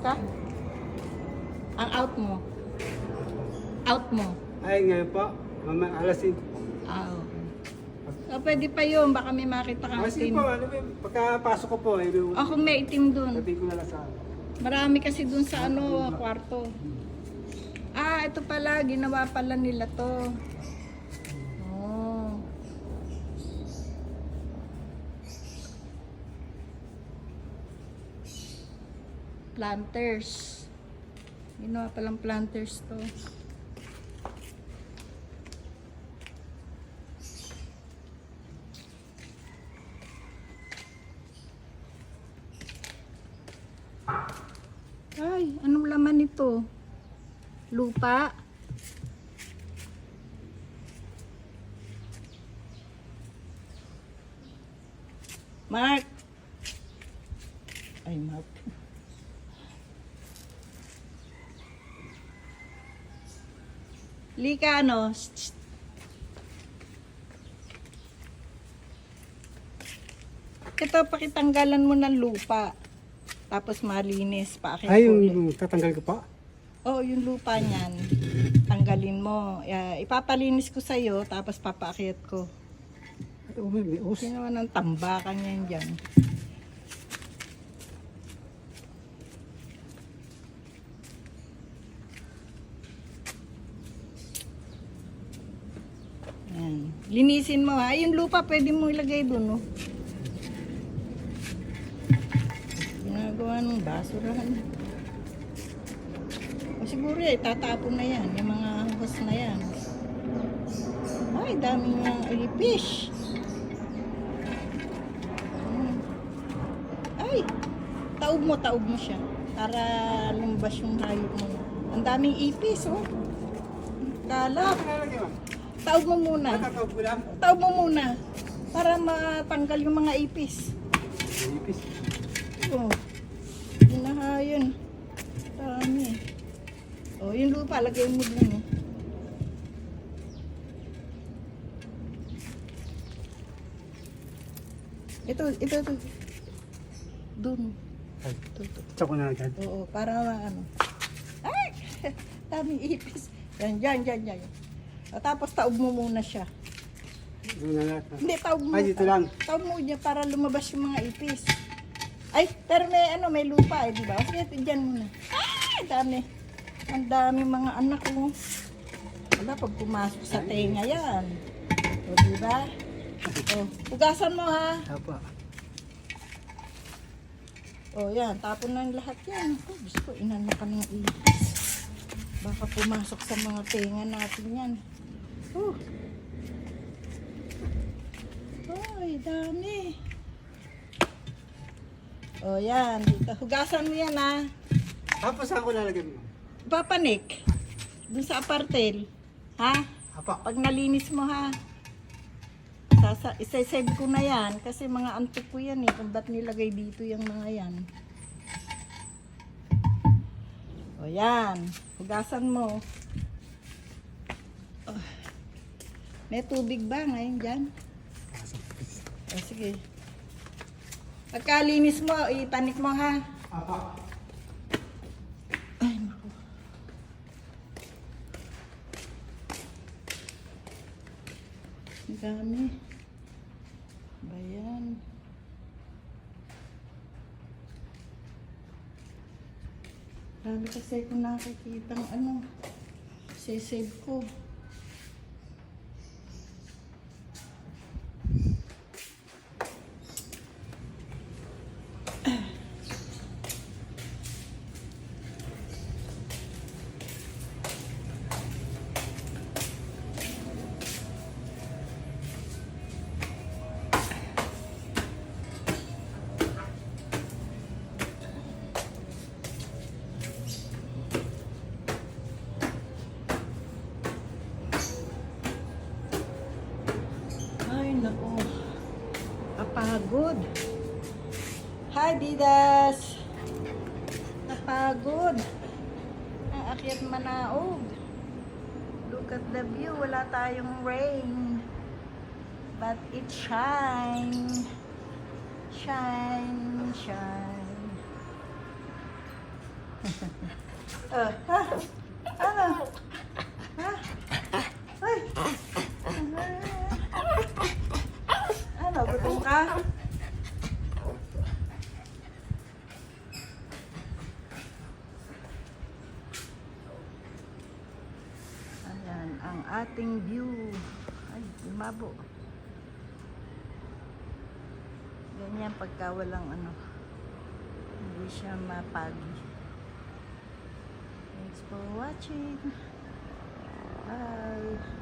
ka? Ang out mo? Out mo? Ay, ngayon po. Alas 5. Ah, okay. So, pwede pa yun. Baka may makita kang Alas 5 itim. po. Ano ba, pagkapasok ko po, Ako may itim dun. sabi ko na lang sa Marami kasi dun sa kwarto. Ah, ito pala. Ginawa pala nila to. Oh. Planters. Ginawa palang planters to. Ay, anong laman nito? Lupa? Mark! Ay, Mark. Lika, ano? Ito, pakitanggalan mo ng lupa. Tapos malinis pa. Ay, yung tatanggal ko pa? Oo, yung lupa niyan. Tanggalin mo. Ipapalinis ko sa'yo, tapos papaakyat ko. May us. Sino naman ang tambakan yan dyan? Yan. Linisin mo ha. Yung lupa pwede mo ilagay dun, no? Ginagawa ng basurahan. O siguro itatapon na yan. Yung mga hose na yan. Ay, daming mga fish. Ay, taob mo siya. Para lumabas yung hayop mo. Ang daming ipis, oh. Kalap. Taob mo muna. Tatawag ko lang. Taob mo muna. Para matanggal yung mga ipis. Ipis. Oh. Hinahayon. Dami. Oh, yung lupa, lagay mo lang, oh. Ito. Doon. Ay, Ito. tsaka na agad. Oo, para ano. Ay! Daming ipis. Yan. Tapos taob mo muna siya. Doon na lahat. Hindi, taob mo. Ay, dito lang. Taob mo niya para lumabas yung mga ipis. Ay, pero may lupa di ba? Sige, dyan muna. Ay, dami. Ang dami mga anak mo. Wala, pag pumasok sa tenga yan. O, di ba? O, hugasan mo ha. Apa. O, yan. Tapon na yung lahat yan. Oh, Diyos ko, inanak ka ng ipis. Baka pumasok sa mga tenga natin yan. Oh. Ay, dami. O, yan. Dito. Hugasan mo yan, ha. Tapos saan ko lalagay mo? Papanik. Dun sa apartel. Ha? Apa. Pag nalinis mo, ha. Isa-save ko na yan. Kasi mga antik ko yan, eh. Kung ba't nilagay dito yung mga yan. O, yan. Hugasan mo. Oh. May tubig ba ngayon dyan? O, sige. Pagkalinis mo, ipanik mo, ha. Apa. Ay, naku. Ang dami. Bayan. Dami kasi kung nakikitang ano, save ko. Ay, naku. Kapagod. Hi, Didas. Kapagod. Ang akyat Manaog. Look at the view. Wala tayong rain. But it shine. Shine. Ha? Ano? Ha? Ay! Ano, gutom ka? Ayan, ang ating view. Ay, lumabo. Ganyan pagka walang ano, hindi siya mapagi. Thanks for watching. Bye.